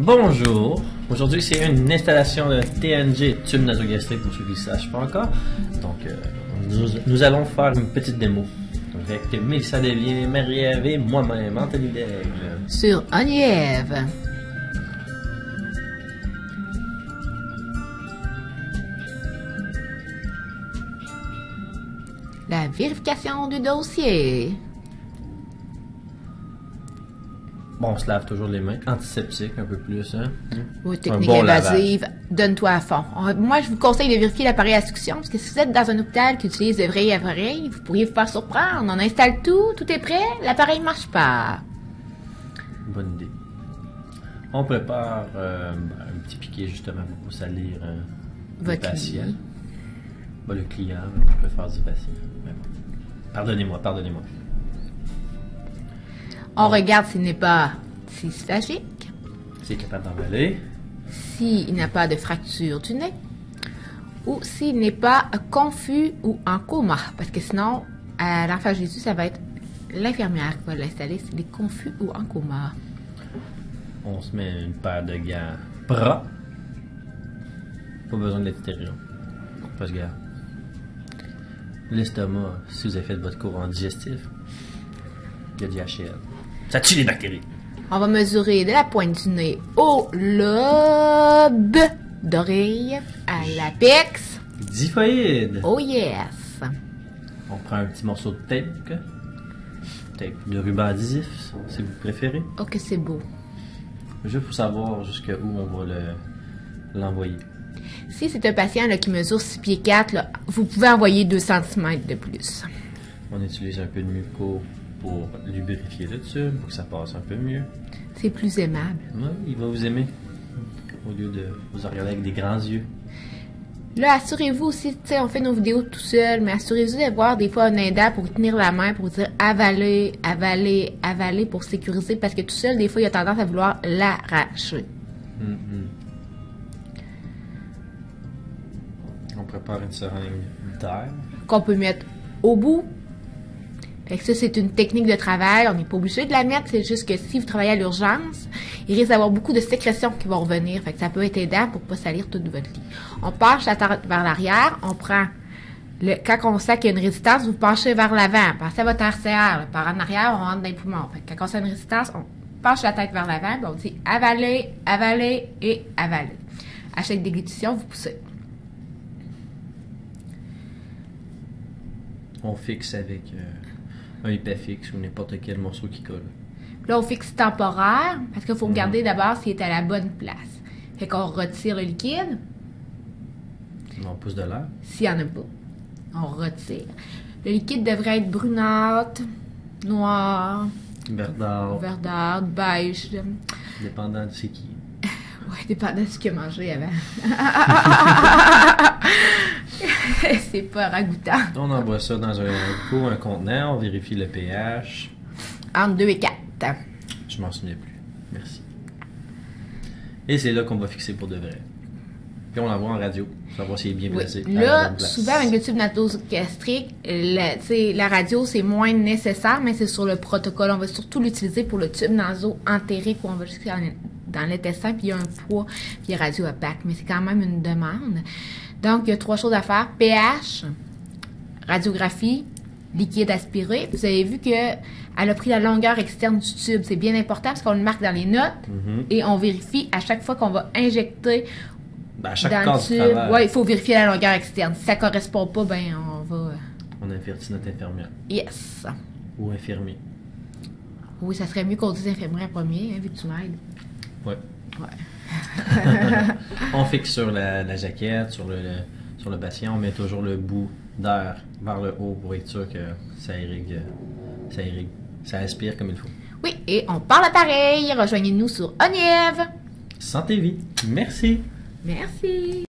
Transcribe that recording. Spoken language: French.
Bonjour, aujourd'hui c'est une installation de TNG, tube nasogastrique pour ceux qui ne sachent pas encore. Donc nous allons faire une petite démo avec Mélissa Desviers, Marie-Ève et moi-même, Anthony Daigle. Sur Oniève. La vérification du dossier. Bon, on se lave toujours les mains. Antiseptique un peu plus, hein? Oui, technique bon invasive, donne-toi à fond. Moi, je vous conseille de vérifier l'appareil à succion, parce que si vous êtes dans un hôpital qui utilise de vrais appareils, vous pourriez vous faire surprendre. On installe tout est prêt, l'appareil ne marche pas. Bonne idée. On prépare un petit piquet justement pour salir le Votre patient. lit. Bah, le client, je peux faire du patient. Mais bon. Pardonnez-moi. On regarde s'il n'est pas dysphagique, C'est capable d'emballer. s'il n'a pas de fracture du nez, ou s'il n'est pas confus ou en coma. Parce que sinon, à l'enfant Jésus, ça va être l'infirmière qui va l'installer s'il est confus ou en coma. On se met une paire de gants bras. Pas besoin d'être stérile. Parce que l'estomac, si vous avez fait votre courant digestif, il y a du HCl. Ça tue les bactéries. On va mesurer de la pointe du nez au lobe d'oreille à l'apex. Xiphoïde. Oh yes! On prend un petit morceau de tape. Tape de ruban adhésif, si vous préférez. Oh que c'est beau. Juste pour savoir jusqu'à où on va l'envoyer. Si c'est un patient là, qui mesure 6 pieds 4, là, vous pouvez envoyer 2 cm de plus. On utilise un peu de muco pour lubrifier le tube, pour que ça passe un peu mieux. C'est plus aimable. Ouais, il va vous aimer. Au lieu de vous regarder avec des grands yeux. Là, assurez-vous aussi, tu sais, on fait nos vidéos tout seul, mais assurez-vous d'avoir des fois un aidant pour vous tenir la main, pour vous dire avaler, avaler, avaler pour sécuriser, parce que tout seul, des fois, il a tendance à vouloir l'arracher. On prépare une seringue d'air. Qu'on peut mettre au bout. Fait que ça, c'est une technique de travail. On n'est pas obligé de la mettre. C'est juste que si vous travaillez à l'urgence, il risque d'avoir beaucoup de sécrétions qui vont revenir. Fait que ça peut être aidant pour pas salir toute votre lit. On penche la tête vers l'arrière. On prend quand on sent qu'il y a une résistance, vous penchez vers l'avant. Pensez à votre RCR. Par en arrière, on rentre dans les poumons. Fait que quand on sent une résistance, on penche la tête vers l'avant. Puis on dit avaler, avaler et avaler. À chaque déglutition, vous poussez. On fixe avec un hypafix ou n'importe quel morceau qui colle. Là, on fixe temporaire, parce qu'il faut regarder d'abord s'il est à la bonne place. Fait qu'on retire le liquide. On pousse de l'air. S'il n'y en a pas, on retire. Le liquide devrait être brunâtre, noir, verdâtre, beige. Dépendant de c'est qui. Ouais, dépendant de ce qu'il a mangé avant. C'est pas ragoûtant. On envoie ça dans un contenant, on vérifie le pH. Entre 2 et 4. Je m'en souviens plus. Merci. Et c'est là qu'on va fixer pour de vrai. Puis on l'envoie en radio, pour savoir s'il est bien placé. Oui. Là, souvent avec le tube nasogastrique, la radio c'est moins nécessaire, mais c'est sur le protocole. On va surtout l'utiliser pour le tube naso-entérique où on va jusqu'à dans l'intestin, puis il y a un poids, puis il y a radio opaque, mais c'est quand même une demande. Donc, il y a 3 choses à faire. pH, radiographie, liquide aspiré. Vous avez vu qu'elle a pris la longueur externe du tube. C'est bien important parce qu'on le marque dans les notes et on vérifie à chaque fois qu'on va injecter à chaque dans cas le tube. Oui, il faut vérifier la longueur externe. Si ça ne correspond pas, ben on va... On avertit notre infirmière. Yes. Ou infirmier. Oui, ça serait mieux qu'on dise infirmière premier, hein, vu que tu m'aides. Ouais. Ouais. On fixe sur la jaquette, sur le patient, on met toujours le bout d'air vers le haut pour être sûr que ça irrigue, ça aspire comme il faut. Oui, et on part l'appareil. Rejoignez-nous sur Oniève. Santé vie. Merci. Merci.